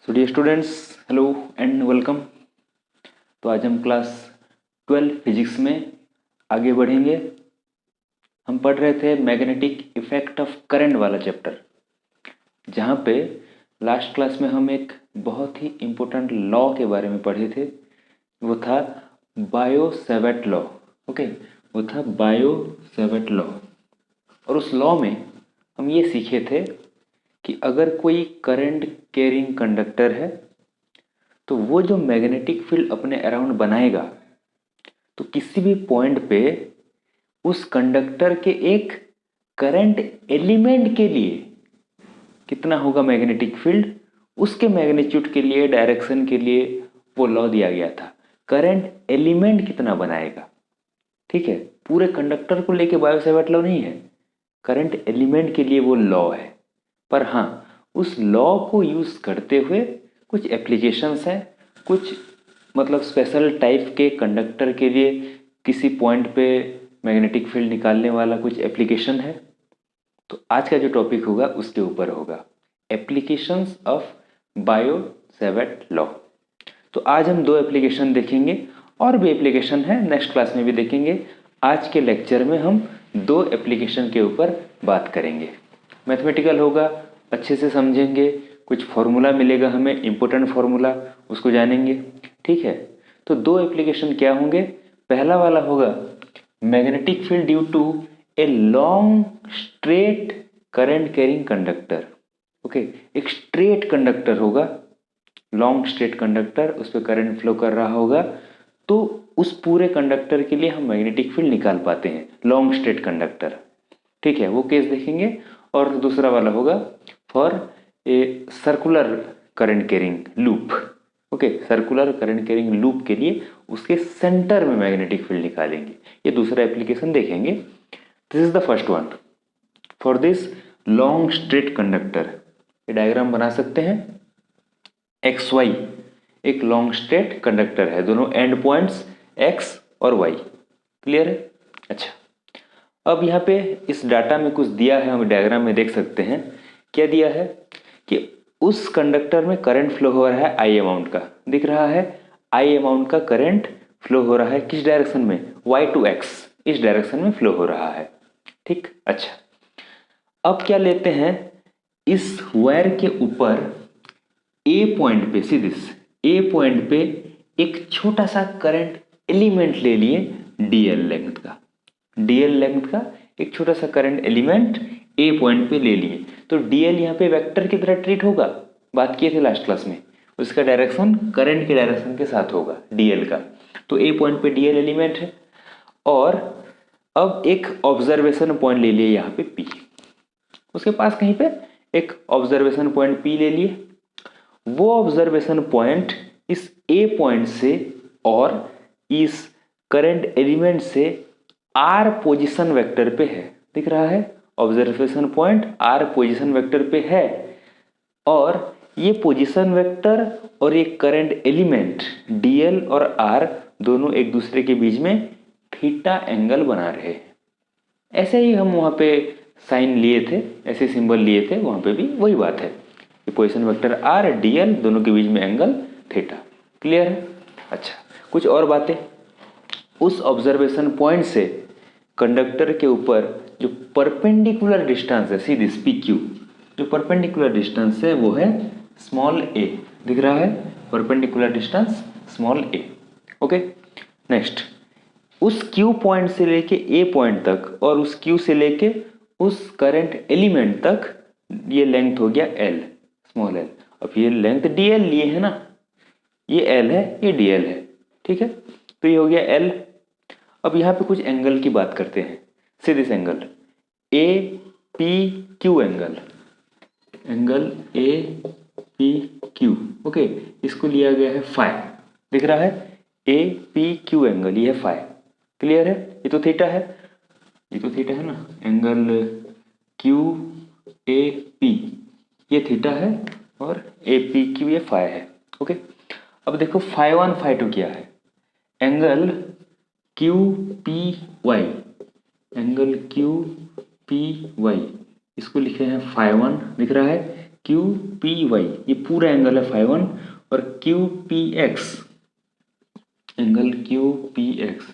So dear students, hello and welcome. तो आज हम क्लास 12 फिजिक्स में आगे बढ़ेंगे। हम पढ़ रहे थे मैग्नेटिक इफेक्ट ऑफ करंट वाला चैप्टर, जहाँ पे लास्ट क्लास में हम एक बहुत ही इम्पोर्टेंट लॉ के बारे में पढ़े थे। वो था बायो-सेवर्ट लॉ। ओके, वो था बायो-सेवर्ट लॉ। और उस लॉ में हम ये सीखे थे कि अगर कोई करंट कैरिंग कंडक्टर है तो वो जो मैग्नेटिक फील्ड अपने अराउंड बनाएगा, तो किसी भी पॉइंट पे उस कंडक्टर के एक करंट एलिमेंट के लिए कितना होगा मैग्नेटिक फील्ड, उसके मैग्नीट्यूड के लिए, डायरेक्शन के लिए वो लॉ दिया गया था। करंट एलिमेंट कितना बनाएगा, ठीक है, पूरे कंडक्टर को लेके बायो-सेवर्ट लॉ नहीं है, करंट एलिमेंट के लिए वो लॉ है। पर हाँ, उस लॉ को यूज करते हुए कुछ एप्लीकेशंस हैं, कुछ मतलब स्पेशल टाइप के कंडक्टर के लिए किसी पॉइंट पे मैग्नेटिक फील्ड निकालने वाला कुछ एप्लीकेशन है। तो आज का जो टॉपिक होगा उसके ऊपर होगा एप्लीकेशंस ऑफ बायो-सेवर्ट लॉ। तो आज हम दो एप्लीकेशन देखेंगे, और भी एप्लीकेशन है, नेक्स्ट क्लास में भी देखेंगे। आज के लेक्चर में हम दो एप्लीकेशन के ऊपर बात करेंगे। मैथमेटिकल होगा, अच्छे से समझेंगे, कुछ फॉर्मूला मिलेगा हमें, इम्पोर्टेंट फॉर्मूला, उसको जानेंगे, ठीक है। तो दो एप्लीकेशन क्या होंगे? पहला वाला होगा magnetic field due to a long straight current carrying conductor. Okay, एक स्ट्रेट कंडक्टर होगा, लॉन्ग स्ट्रेट कंडक्टर, उस पर करंट फ्लो कर रहा होगा, तो उस पूरे कंडक्टर के लिए हम मैग्नेटिक फील्ड निकाल पाते हैं, लॉन्ग स्ट्रेट कंडक्टर, ठीक है, वो केस देखेंगे। और दूसरा वाला होगा for a circular current carrying loop. Okay, circular current carrying loop के लिए उसके सेंटर में मैग्नेटिक फील्ड निकालेंगे, ये दूसरा एप्लीकेशन देखेंगे। This is the first one for this long straight conductor. ये डायग्राम बना सकते हैं, एक्स वाई एक लॉन्ग स्ट्रेट कंडक्टर है, दोनों एंड पॉइंट्स एक्स और वाई, क्लियर है। अच्छा, अब यहाँ पे इस डाटा में कुछ दिया है, हम डायग्राम में देख सकते हैं। क्या दिया है कि उस कंडक्टर में करंट फ्लो हो रहा है आई अमाउंट का, दिख रहा है आई अमाउंट का करंट फ्लो हो रहा है, किस डायरेक्शन में, वाई टू एक्स, इस डायरेक्शन में फ्लो हो रहा है, ठीक। अच्छा, अब क्या लेते हैं, इस वायर के ऊपर ए पॉइंट पे, सीधे ए पॉइंट पे एक छोटा सा करंट एलिमेंट ले लिए डीएल लेंथ का, डीएल लेंथ का एक छोटा सा करंट एलिमेंट ए पॉइंट पे ले लिए। तो डीएल यहाँ पे वेक्टर की तरह ट्रीट होगा, बात किए थे लास्ट क्लास में, उसका डायरेक्शन करंट के डायरेक्शन के साथ होगा डीएल का। तो ए पॉइंट पे डीएल एलिमेंट है, और अब एक ऑब्जर्वेशन पॉइंट ले लिए यहाँ पे पी, उसके पास कहीं पे एक ऑब्जर्वेशन पॉइंट पी ले लिए। वो ऑब्जर्वेशन पॉइंट इस ए पॉइंट से और इस करंट एलिमेंट से आर पोजीशन वेक्टर पे है, दिख रहा है, observation point R position vector पे है, और ये पोजीशन वेक्टर और ये करंट एलिमेंट डीएल और आर दोनों एक दूसरे के बीच में थीटा एंगल बना रहे हैं। ऐसे ही हम वहाँ पे साइन लिए थे, ऐसे सिंबल लिए थे, वहाँ पे भी वही बात है, पोजीशन वेक्टर आर डीएल दोनों के बीच में एंगल थीटा, क्लियर है। अच्छा, कुछ और बातें, उस ऑब्जर्वेशन पॉइंट से कंडक्टर के ऊपर जो परपेंडिकुलर डिस्टेंस है, सीधी पी क्यू, जो परपेंडिकुलर डिस्टेंस है वो है स्मॉल ए, दिख रहा है, परपेंडिकुलर डिस्टेंस स्मॉल ए। ओके, नेक्स्ट, उस क्यू पॉइंट से लेके ए पॉइंट तक और उस क्यू से लेके उस करंट एलिमेंट तक ये लेंथ हो गया एल, स्मॉल एल। अब ये लेंथ डीएल लिए है ना, ये एल है, ये डीएल है, ठीक है, तो ये हो गया एल। अब यहाँ पे कुछ एंगल की बात करते हैं, सीधे angle A P Q angle, angle A P Q, okay, इसको लिया गया है फाई, दिख रहा है, ए पी क्यू एंगल, ये है फाई, क्लियर है। ये तो थीटा है, ये तो थीटा है ना, एंगल क्यू ए पी ये थीटा है, और ए पी क्यू ये फाई है। ओके, अब देखो फाई वन फाई टू क्या है, angle Q P Y, angle Q P Y, इसको लिखे हैं फाई वन, दिख रहा है, क्यू पी वाई ये पूरा एंगल है फाई 1 और Q P x angle Q P x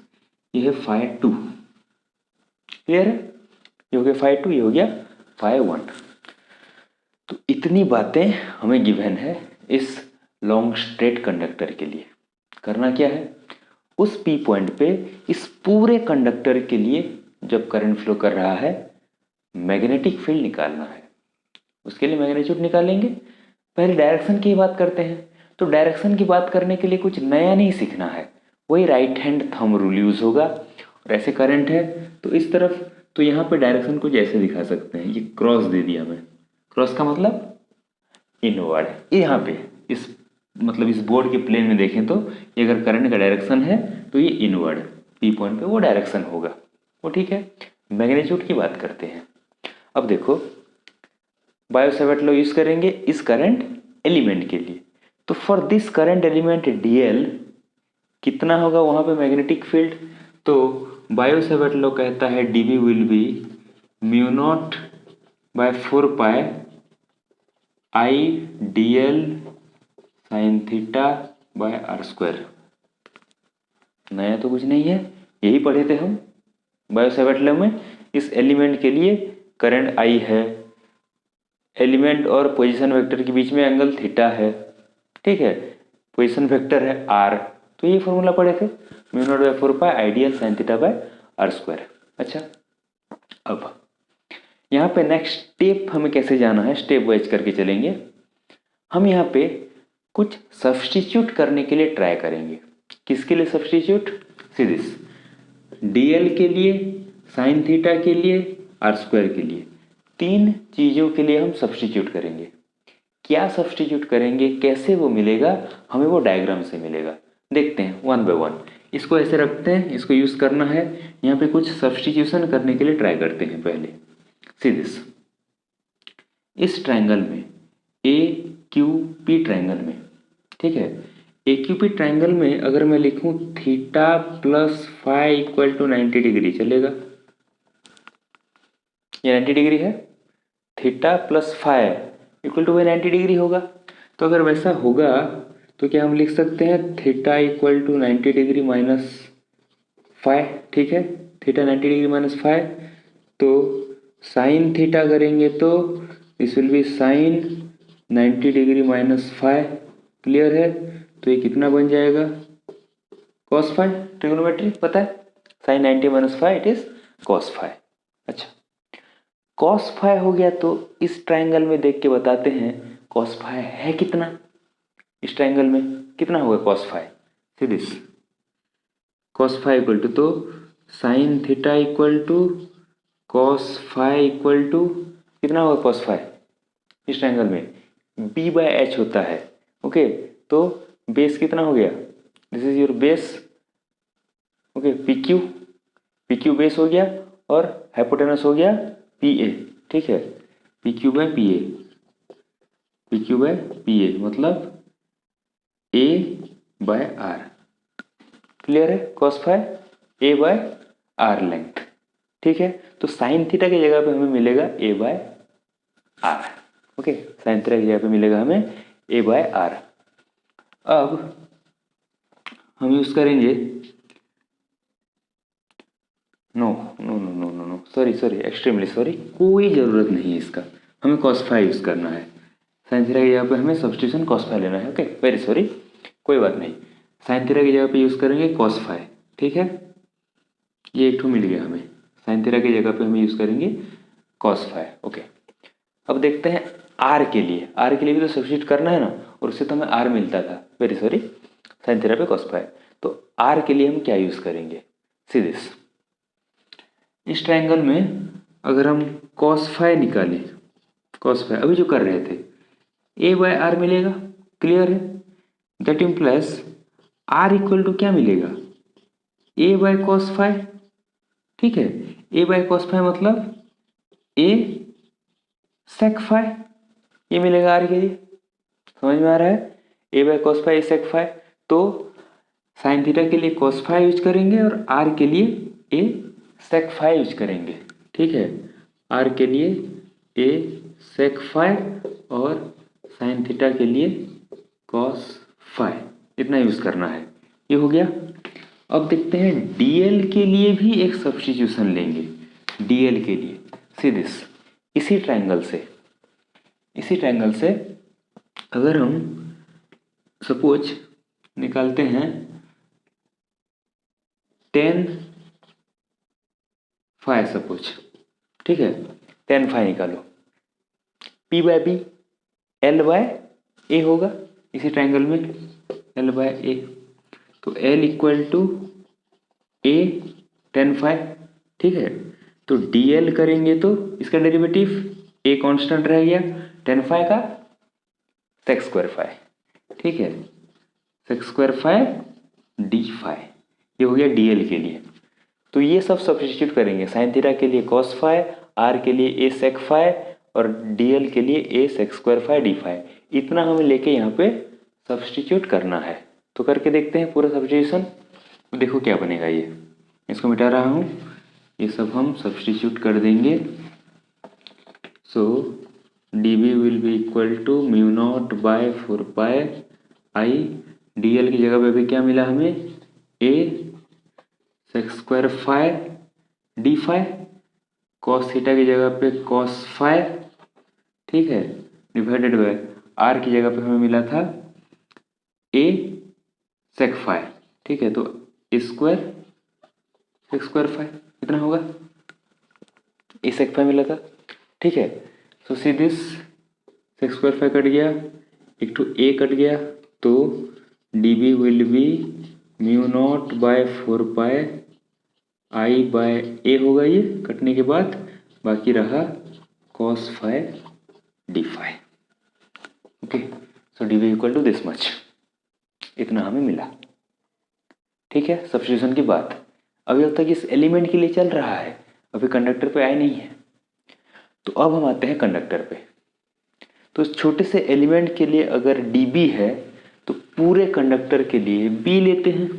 ये है फाई 2। क्लियर है? ये हो गया फाई 2, ये हो गया फाई 1। तो इतनी बातें हमें गिवन है इस लॉन्ग स्ट्रेट कंडक्टर के लिए। करना क्या है, उस पी पॉइंट पे इस पूरे कंडक्टर के लिए जब करंट फ्लो कर रहा है मैग्नेटिक फील्ड निकालना है। उसके लिए मैग्नीट्यूड निकालेंगे। पहले डायरेक्शन की बात करते हैं। तो डायरेक्शन की बात करने के लिए कुछ नया नहीं सीखना है, वही right hand thumb rule use होगा। और ऐसे करंट है तो इस तरफ, तो यहाँ पे डायरेक्शन कुछ ऐसे दिखा सकते हैं। ये क्रॉस दे दिया मैं, क्रॉस का मतलब इनवर्ड है। यहाँ पे इस मतलब इस बोर्ड के प्लेन में देखें तो ये अगर करंट का डायरेक्शन है तो ये इनवर्ड पी पॉइंट पे वो डायरेक्शन होगा, वो ठीक है। मैग्नीट्यूड की बात करते हैं। अब देखो बायो-सैवर्ट लॉ यूज करेंगे इस करंट एलिमेंट के लिए। तो for this current element dl कितना होगा वहां पे मैग्नेटिक फील्ड। तो बायो-सैवर्ट लॉ कहता है dv will be mu not by 4 pi I D L sine theta by R square. नया तो कुछ नहीं है, यही पढ़े थे हम बायो-सैवर्ट लॉ में। इस एलिमेंट के लिए करंट आई है, एलिमेंट और पोजीशन वेक्टर के बीच में एंगल थीटा है, ठीक है, पोजीशन वेक्टर है आर। तो ये फॉर्मूला पढ़े थे, mu not by 4 pi ideal sine theta by R square. अच्छा, अब यहाँ पे नेक्स्ट स्टेप हमें कैसे जाना है, स्टेप वाइज करके चलेंगे। हम यहाँ पे कुछ सब्सटीट्यूट करने के लिए ट्राई करेंगे। किसके लिए सब्सटीट्यूट? सीरीज डीएल के लिए, साइन थीटा के लिए, आर स्क्वायर के लिए, तीन चीज़ों के लिए हम सब्सटीट्यूट करेंगे। क्या सब्सटीट्यूट करेंगे, कैसे वो मिलेगा हमें, वो डायग्राम से मिलेगा। देखते हैं वन बाय वन। इसको ऐसे रखते हैं, इसको यूज़ करना है। यहाँ पे कुछ सब्सटीट्यूशन करने के लिए ट्राई करते हैं। पहले सीरीज इस ट्रायंगल में ए क्यू पी ट्रायंगल में, ठीक है, ए क्यू पी ट्रायंगल में अगर मैं लिखूं theta plus phi equal to 90 degree चलेगा। ये 90 डिग्री है, theta plus phi equal to 90 degree होगा। तो अगर वैसा होगा तो क्या हम लिख सकते हैं theta equal to 90 degree minus phi, ठीक है, थीटा 90 डिग्री माइनस फाई। तो साइन थीटा करेंगे तो this will be sine 90 degree minus phi. Clear है? तो ये कितना बन जाएगा, कॉस फाई। ट्रिग्नोमेट्री पता है, sine 90 minus phi it is cos phi. अच्छा, कॉस फाई हो गया तो इस ट्रायंगल में देख के बताते हैं कॉस फाई है कितना। इस ट्रायंगल में कितना होगा cos phi, series cos phi equal to, तो sine theta equal to cos phi equal to कितना होगा कॉस फाई। इस ट्रायंगल में बी बाय एच होता है, ओके। तो बेस कितना हो गया, this is your base, okay, P Q base हो गया और हाइपोटेनस हो गया पी ए, ठीक है, P Q by P A मतलब ए बाय आर। क्लियर है? Cos phi A by R length, ठीक है। तो साइन थीटा की जगह पे हमें मिलेगा A by R, okay, sine theta की जगह पे मिलेगा हमें ए बाय आर। अब हम यूज करेंगे नो सॉरी एक्सट्रीमली सॉरी, कोई ज़रूरत नहीं है इसका, हमें कॉस फाई यूज़ करना है। साइन थीटा की जगह पे हमें सब्स्टिट्यूशन कॉस फाई लेना है, ओके, वेरी सॉरी, कोई बात नहीं। साइन थीटा की जगह पे यूज़ करेंगे कॉस फाई, ठीक है, ये एक ठो मिल गया हमें। साइन थीटा की जगह पे हम यूज़ करेंगे कॉस फाई, ओके। अब देखते हैं आर के लिए, आर के लिए भी तो सब्स्टिट्यूट करना है ना, और उससे तो हमें आर मिलता था, वेरी सॉरी, साइन थीटा पे कॉस फाई। तो आर के लिए हम क्या यूज़ करेंगे, सीरीज इस ट्रायंगल में अगर हम कॉस फाई निकालें, कॉस फाई अभी जो कर रहे थे, ए बाय आर मिलेगा। क्लियर है? That implies R equal to क्या मिलेगा, ए बाय कॉस फाई, ठीक है। ए बाय कॉस फाई मतलब ए सेक फाई, ये मिलेगा आर के लिए। समझ में आ रहा है? A by cos phi, A sec phi. तो साइन थीटा के लिए कॉस फाई यूज करेंगे और आर के लिए ए सेक फाई यूज करेंगे, ठीक है। आर के लिए ए सेक फाई और साइन थीटा के लिए कॉस फाई, इतना यूज़ करना है। ये हो गया। अब देखते हैं डीएल के लिए भी एक सब्स्टिट्यूशन लेंगे। डीएल के लिए सी दिस, इसी ट्रायंगल से अगर हम सपोज निकालते हैं टेन फाई, सपोज, ठीक है, टेन फाई निकालो, P by B L by A होगा इसी ट्रायंगल में, एल बाय ए। तो L equal to A tan phi, ठीक है। तो डी एल करेंगे तो इसका डेरिवेटिव ए कांस्टेंट रह गया, टेन फाई का सेक स्क्वायर फाई, ठीक है, sec square phi D phi. ये हो गया डी एल के लिए। तो ये सब सब्स्टिट्यूट करेंगे, साइन थीटा के लिए कॉस फाई, आर के लिए ए सेक फाई और डी एल के लिए A sec square phi D phi. इतना हमें लेके यहाँ पे सब्स्टिट्यूट करना है। तो करके देखते हैं पूरा सब्स्टिट्यूशन, देखो क्या बनेगा। ये इसको मिटा रहा हूँ, ये सब हम सब्स्टिट्यूट कर देंगे। So D B will be equal to mu not by 4 pi I, D L की जगह पे भी क्या मिला हमें, A sec square phi D phi, cos theta की जगह पे कॉस फाई, ठीक है, डिवाइडेड बाय आर की जगह पे हमें मिला था ए सेक फाई, ठीक है। तो स्क्वायर सेक स्क्वायर फाई इतना होगा, ए सेक फाई मिला था, ठीक है। So see this, sec square phi cut गया, एक तो ए कट गया, तो D B will be mu not by 4 pi I by A होगा ये कटने के बाद, बाकी रहा cos phi D phi. Okay, so D B equal to this much, इतना हमें मिला, ठीक है। सब्स्टिट्यूशन की बात अभी अब तक इस एलिमेंट के लिए चल रहा है, अभी कंडक्टर पे आए नहीं है। तो अब हम आते हैं कंडक्टर पे। तो इस छोटे से एलिमेंट के लिए अगर डी बी है तो पूरे कंडक्टर के लिए बी लेते हैं,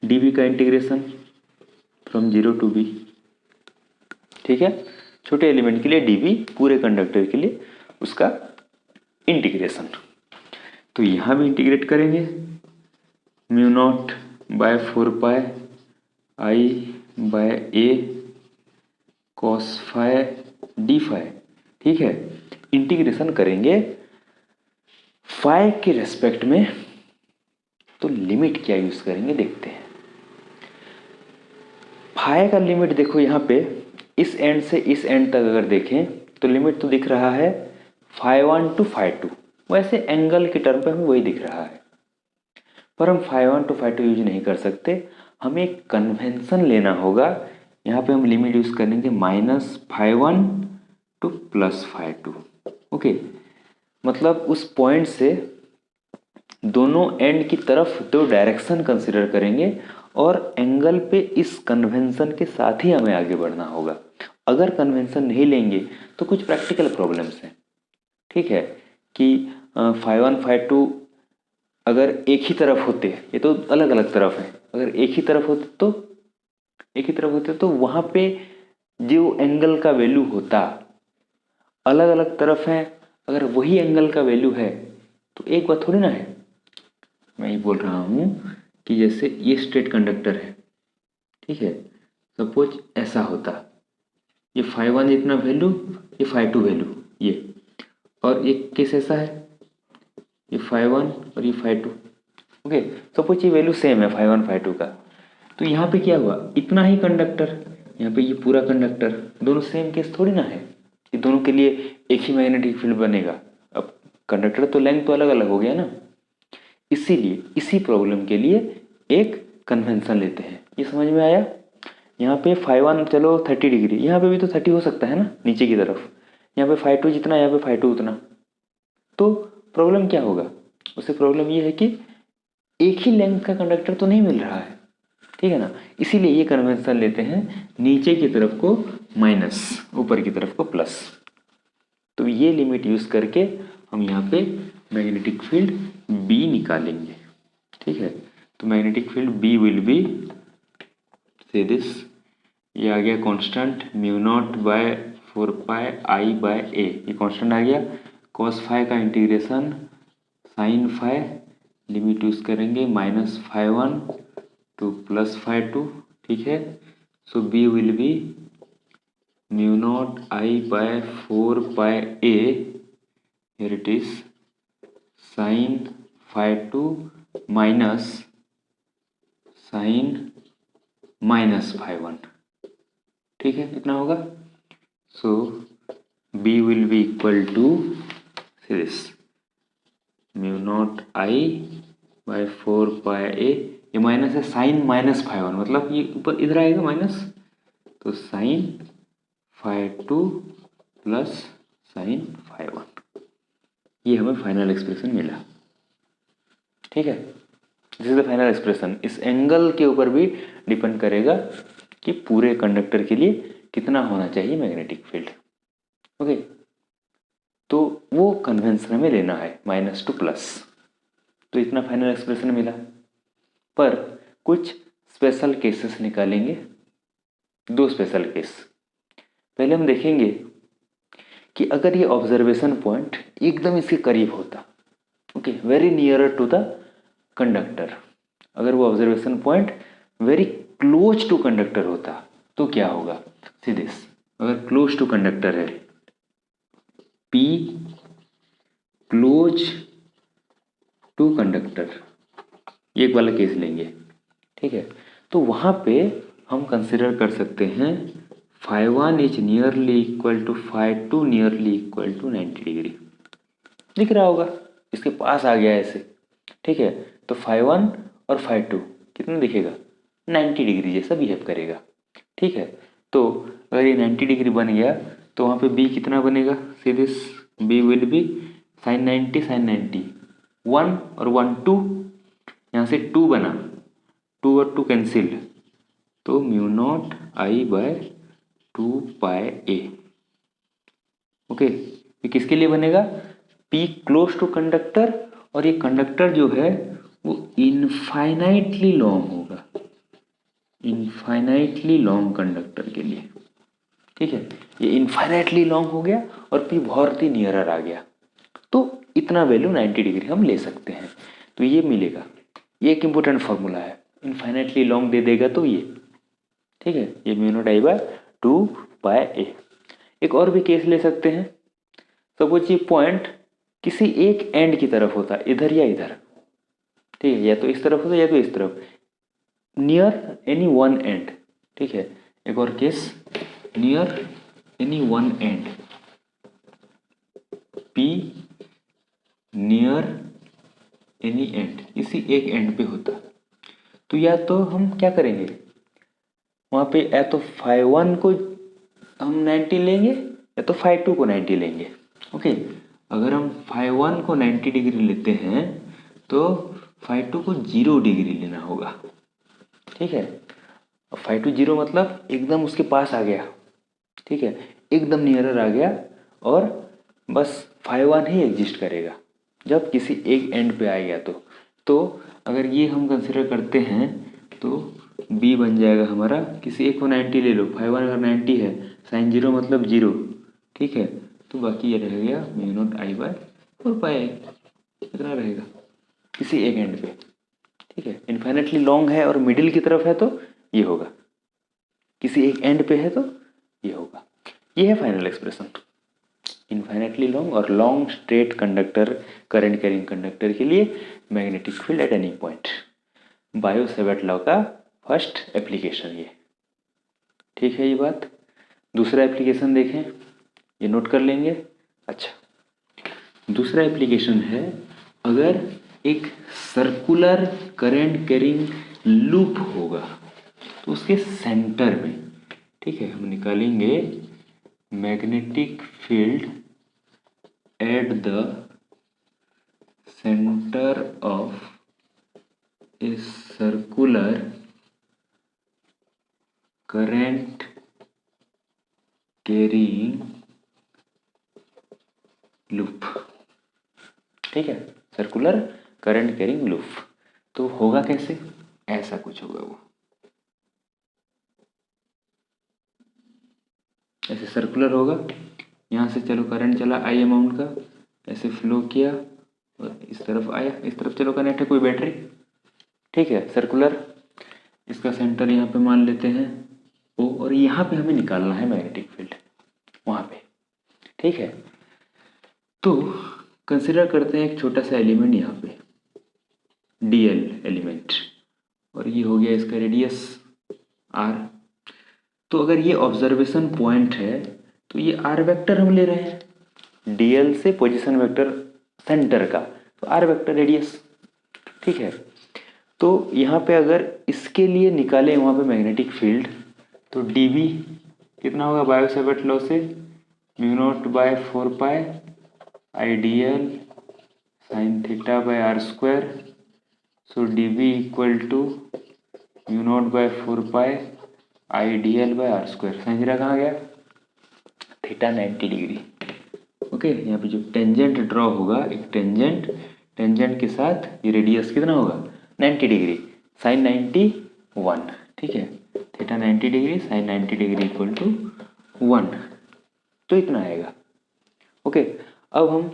डी बी का इंटीग्रेशन फ्रॉम 0 टू बी, ठीक है। छोटे एलिमेंट के लिए डी बी, पूरे कंडक्टर के लिए उसका इंटीग्रेशन। तो यहाँ भी इंटीग्रेट करेंगे, mu naught by 4 pi I by A cos phi D phi, ठीक है। इंटीग्रेशन करेंगे फाई के रेस्पेक्ट में, तो लिमिट क्या यूज करेंगे देखते हैं। फाई का लिमिट देखो यहाँ पे इस एंड से इस एंड तक अगर देखें तो लिमिट तो दिख रहा है फाई 1 टू फाई 2, वैसे एंगल के टर्म पे हमें वही दिख रहा है, पर हम फाई 1 टू फाई 2 यूज नहीं कर सकते, हमें एक कन्वेंशन लेना होगा। यहाँ पे हम लिमिट यूज करेंगे minus phi 1 to plus phi 2, okay. मतलब उस पॉइंट से दोनों एंड की तरफ दो डायरेक्शन कंसिडर करेंगे और एंगल पे इस कन्वेंशन के साथ ही हमें आगे बढ़ना होगा। अगर कन्वेंशन नहीं लेंगे तो कुछ प्रैक्टिकल प्रॉब्लम्स हैं, ठीक है, कि फाई 1 फाई 2 अगर एक ही तरफ होते, ये तो अलग अलग तरफ है, अगर एक ही तरफ होते तो वहाँ पे जो एंगल का वैल्यू होता, अलग अलग तरफ है, अगर वही एंगल का वैल्यू है तो एक बात थोड़ी ना है। मैं ये बोल रहा हूँ कि जैसे ये स्ट्रेट कंडक्टर है, ठीक है, सपोज ऐसा होता, ये फाई 1 इतना वैल्यू, ये फाई 2 वैल्यू, ये, और एक केस ऐसा है, ये फाई 1 और ये फाई 2, ओके। सपोज ये वैल्यू सेम है फाई 1 फाई 2 का, तो यहाँ पे क्या हुआ, इतना ही कंडक्टर, यहाँ पे ये पूरा कंडक्टर, दोनों सेम केस थोड़ी ना है कि दोनों के लिए एक ही मैग्नेटिक फील्ड बनेगा। अब कंडक्टर तो लेंथ तो अलग अलग हो गया ना, इसीलिए इसी प्रॉब्लम के लिए एक कन्वेंशन लेते हैं। ये समझ में आया। यहाँ पे फाई 1 चलो 30 डिग्री, यहाँ पे भी तो 30 हो सकता है ना नीचे की तरफ, यहाँ पे फाई 2 जितना, यहाँ पे फाई 2 उतना, तो प्रॉब्लम क्या होगा, उससे प्रॉब्लम ये है कि एक ही लेंथ का कंडक्टर तो नहीं मिल रहा है, ठीक है ना। इसीलिए ये कन्वेंशन लेते हैं, नीचे की तरफ को माइनस, ऊपर की तरफ को प्लस। तो ये लिमिट यूज करके हम यहाँ पे मैग्नेटिक फील्ड बी निकालेंगे, ठीक है। तो magnetic field B will be say this, ये आ गया constant mu not by 4 pi I by A, ये कांस्टेंट आ गया, cos फाई का integration sin phi, limit use करेंगे -φ1 टू +φ2, ठीक है। So b will be mu not I by 4πa, here it is sin φ2 minus sin -φ1, ठीक है, इतना होगा। So b will be equal to this mu not I by 4πa, ये minus है, sign -φ1 मतलब ये ऊपर इधर आएगा माइनस, तो साइन φ2 प्लस साइन φ1, ये हमें फाइनल एक्सप्रेशन मिला, ठीक है। This is the final expression. इस एंगल के ऊपर भी डिपेंड करेगा कि पूरे कंडक्टर के लिए कितना होना चाहिए मैग्नेटिक फील्ड, ओके। तो वो कन्वेंशन हमें लेना है माइनस टू प्लस, तो इतना फाइनल एक्सप्रेशन मिला। पर कुछ स्पेशल केसेस निकालेंगे, दो स्पेशल केस। पहले हम देखेंगे कि अगर ये ऑब्जर्वेशन पॉइंट एकदम इसके करीब होता, okay, very nearer to the conductor, अगर वो observation point very close to conductor होता तो क्या होगा। सीधे अगर क्लोज टू कंडक्टर है, P क्लोज टू कंडक्टर, ये एक वाला केस लेंगे, ठीक है। तो वहाँ पे हम कंसिडर कर सकते हैं φ1 is nearly equal to φ2 nearly equal to 90 degree, दिख रहा होगा, इसके पास आ गया ऐसे, ठीक है। तो φ1 और φ2 कितना दिखेगा, 90 डिग्री जैसा बिहेव करेगा, ठीक है। तो अगर ये 90 डिग्री बन गया तो वहाँ पे b कितना बनेगा, सीधे b will B sin 90 sin 90, 1 और 1 2, यहाँ से 2 बना, 2 और 2 कैंसिल, तो mu not I bye 2πa, okay. ये किसके लिए बनेगा, P क्लोज टू कंडक्टर, और ये कंडक्टर जो है वो इनफाइनाइटली लॉन्ग होगा, इनफाइनाइटली लॉन्ग कंडक्टर के लिए, ठीक है। ये इनफाइनाइटली लॉन्ग हो गया और P बहुत ही नियरर आ गया, तो इतना वैल्यू 90 डिग्री हम ले सकते हैं, तो ये मिलेगा। ये एक इम्पोर्टेंट फॉर्मूला है, इनफाइनाइटली लॉन्ग दे देगा तो ये, ठीक है, ये mu not I bye 2πa। एक और भी केस ले सकते हैं, सपोज ये पॉइंट किसी एक एंड की तरफ होता, इधर या इधर, ठीक है, या तो इस तरफ होता या तो इस तरफ, नियर एनी वन एंड, ठीक है। एक और case, near any one and, P near any and, इसी एक एंड पे होता, तो या तो हम क्या करेंगे, वहाँ पे या तो φ1 को हम 90 लेंगे या तो φ2 को 90 लेंगे, ओके। अगर हम φ1 को 90 डिग्री लेते हैं तो φ2 को 0 डिग्री लेना होगा, ठीक है। φ2 0 मतलब एकदम उसके पास आ गया, ठीक है, एकदम नियरर आ गया, और बस φ1 ही एग्जिस्ट करेगा जब किसी एक एंड पे आ गया तो अगर ये हम कंसिडर करते हैं तो b बन जाएगा हमारा, किसी एक को 90 ले लो, φ1 अगर 90 है, sin 0 मतलब 0, ठीक है, तो बाकी ये रह गया mu not I by 4πa, इतना रहेगा किसी एक एंड पे, ठीक है। इनफाइनेटली लॉन्ग है और मिडिल की तरफ है तो ये होगा, किसी एक एंड पे है तो ये होगा। ये है फाइनल एक्सप्रेशन, इनफाइनेटली लॉन्ग और long straight conductor, current carrying conductor के लिए magnetic field at any point, bio Savart law का फर्स्ट एप्लीकेशन ये, ठीक है। ये बात, दूसरा एप्लीकेशन देखें, ये नोट कर लेंगे। अच्छा, दूसरा एप्लीकेशन है, अगर एक सर्कुलर करंट कैरिंग लूप होगा तो उसके सेंटर में, ठीक है, हम निकालेंगे magnetic field at the centre of a circular current carrying loop, ठीक है, सर्कुलर करंट कैरिंग लूप। तो होगा कैसे, ऐसा कुछ होगा, वो ऐसे सर्कुलर होगा, यहाँ से चलो करंट चला आई अमाउंट का, ऐसे फ्लो किया और इस तरफ आया, इस तरफ चलो कनेक्ट है कोई बैटरी, ठीक है, सर्कुलर। इसका सेंटर यहाँ पे मान लेते हैं ओ, और यहाँ पे हमें निकालना है मैग्नेटिक फील्ड वहाँ पे, ठीक है। तो कंसिडर करते हैं एक छोटा सा एलिमेंट यहाँ पे, डीएल एलिमेंट, और ये हो गया इसका रेडियस आर। तो अगर ये ऑब्जर्वेशन पॉइंट है तो ये आर वेक्टर हम ले रहे हैं, डीएल से पोजीशन वेक्टर सेंटर का, तो आर वेक्टर रेडियस, ठीक है। तो यहाँ पे अगर इसके लिए निकालें वहाँ पे मैग्नेटिक फील्ड, तो डीबी कितना होगा बायो सेवर्ट लॉ से, μ0/4 I D L sine theta by R square. So DB equal to μ0/4 I D L by R square. Sine theta कहाँ गया, थीटा 90 डिग्री। ओके, यहाँ पे जो टेंजेंट ड्रॉ होगा, एक टेंजेंट के साथ ये रेडियस कितना होगा 90 डिग्री, साइन 91, ठीक है। Theta 90 degree sine 90 degree equal to 1, तो इतना आएगा। ओके, अब हम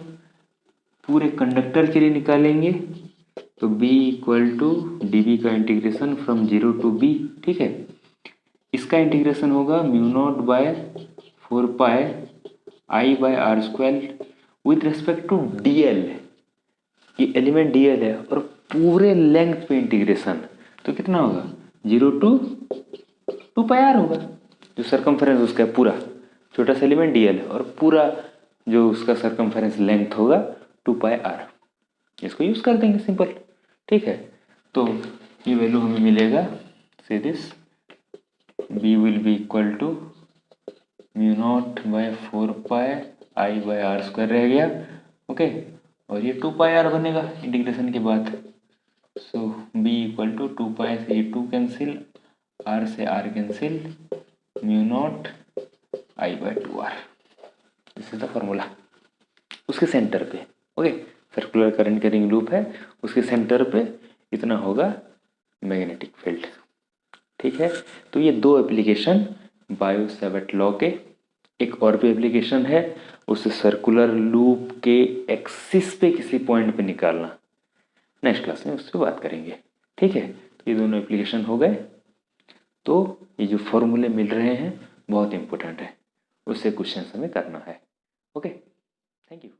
पूरे कंडक्टर के लिए निकालेंगे, तो B equal to D B का इंटीग्रेशन फ्रॉम 0 टू B, ठीक है। इसका इंटीग्रेशन होगा μ0/4 I by R square with respect to DL। ये एलिमेंट DL है और पूरे लेंथ पे इंटीग्रेशन, तो कितना होगा 0 टू 2πr होगा, जो सरकमफेरेंस उसका है पूरा, छोटा सा एलिमेंट DL है और पूरा जो उसका सरकमफेरेंस लेंथ होगा 2πr। इसको यूज कर देंगे सिंपल, ठीक है। तो ये वैल्यू हमें मिलेगा, say this B will be equal to μ0/4 I by R square रह गया, ओके, और ये 2πr बनेगा इंटीग्रेशन के बाद। सो B इक्वल टू 2π से ये 2 कैंसिल, r से r cancel, μ0 I by 2r, this is the formula. उसके सेंटर पे, okay, circular current carrying loop है, उसके सेंटर पे इतना होगा मैग्नेटिक फील्ड, ठीक है। तो ये दो एप्लीकेशन बायो सेवर्ट लॉ के, एक और भी एप्लीकेशन है, उसे सर्कुलर लूप के एक्सिस पे किसी पॉइंट पे निकालना, नेक्स्ट क्लास में उससे बात करेंगे, ठीक है। तो ये दोनों एप्लीकेशन हो गए। तो ये जो फॉर्मूले मिल रहे हैं बहुत इंपॉर्टेंट है, उससे क्वेश्चन हमें करना है, ओके, थैंक यू।